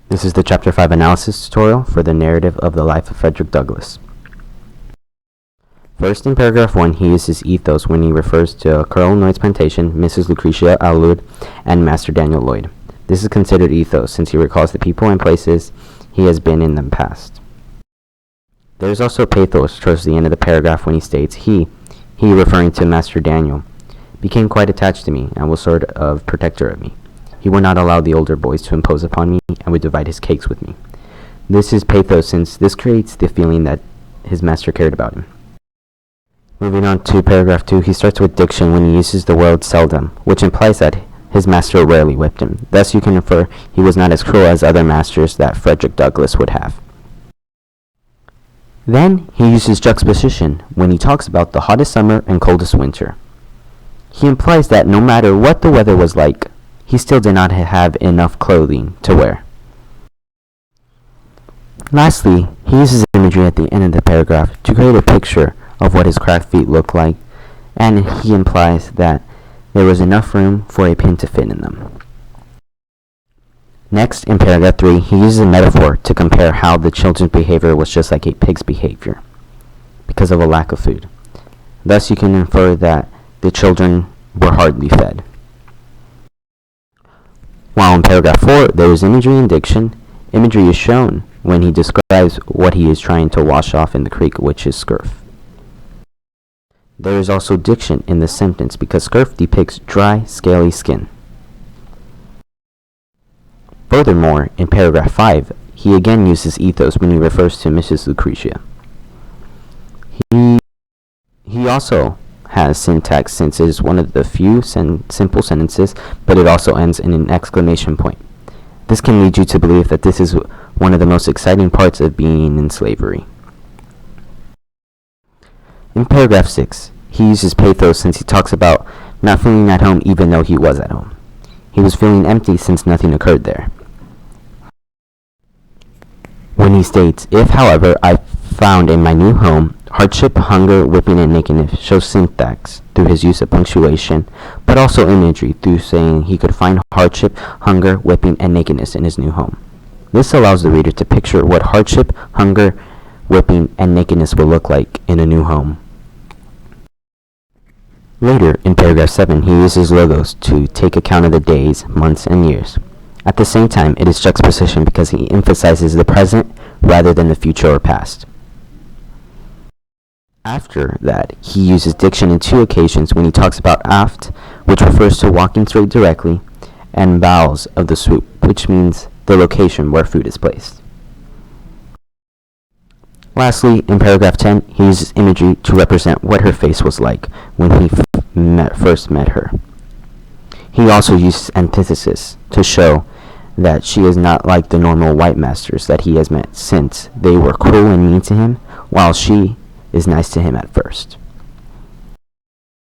This is the Chapter 5 analysis tutorial for the narrative of the life of Frederick Douglass. First, in paragraph 1, he uses ethos when he refers to Colonel Lloyd's plantation, Mrs. Lucretia Allwood, and Master Daniel Lloyd. This is considered ethos since he recalls the people and places he has been in the past. There is also pathos towards the end of the paragraph when he states, he referring to Master Daniel, became quite attached to me and was sort of protector of me. He would not allow the older boys to impose upon me and would divide his cakes with me. This is pathos since this creates the feeling that his master cared about him. Moving on to paragraph 2, he starts with diction when he uses the word seldom, which implies that his master rarely whipped him. Thus you can infer he was not as cruel as other masters that Frederick Douglass would have. Then he uses juxtaposition when he talks about the hottest summer and coldest winter. He implies that no matter what the weather was like, he still did not have enough clothing to wear. Lastly, he uses imagery at the end of the paragraph to create a picture of what his cracked feet looked like, and he implies that there was enough room for a pin to fit in them. Next, in paragraph 3, he uses a metaphor to compare how the children's behavior was just like a pig's behavior, because of a lack of food. Thus, you can infer that the children were hardly fed. While in paragraph 4, there is imagery and diction. Imagery is shown when he describes what he is trying to wash off in the creek, which is scurf. There is also diction in the sentence because scurf depicts dry, scaly skin. Furthermore, in paragraph 5, he again uses ethos when he refers to Mrs. Lucretia. He also has syntax since it is one of the few simple sentences, but it also ends in an exclamation point. This can lead you to believe that this is one of the most exciting parts of being in slavery. In paragraph 6, he uses pathos since he talks about not feeling at home even though he was at home. He was feeling empty since nothing occurred there. When he states, if, however, I found in my new home hardship, hunger, whipping, and nakedness, shows syntax through his use of punctuation, but also imagery through saying he could find hardship, hunger, whipping, and nakedness in his new home. This allows the reader to picture what hardship, hunger, whipping, and nakedness will look like in a new home. Later, in paragraph 7, he uses logos to take account of the days, months, and years. At the same time, it is juxtaposition because he emphasizes the present rather than the future or past. After that, he uses diction in 2 occasions when he talks about aft, which refers to walking straight directly, and bows of the swoop, which means the location where food is placed. Lastly, in paragraph 10, he uses imagery to represent what her face was like when he first met her. He also uses antithesis to show that she is not like the normal white masters that he has met, since they were cruel and mean to him, while she is nice to him at first.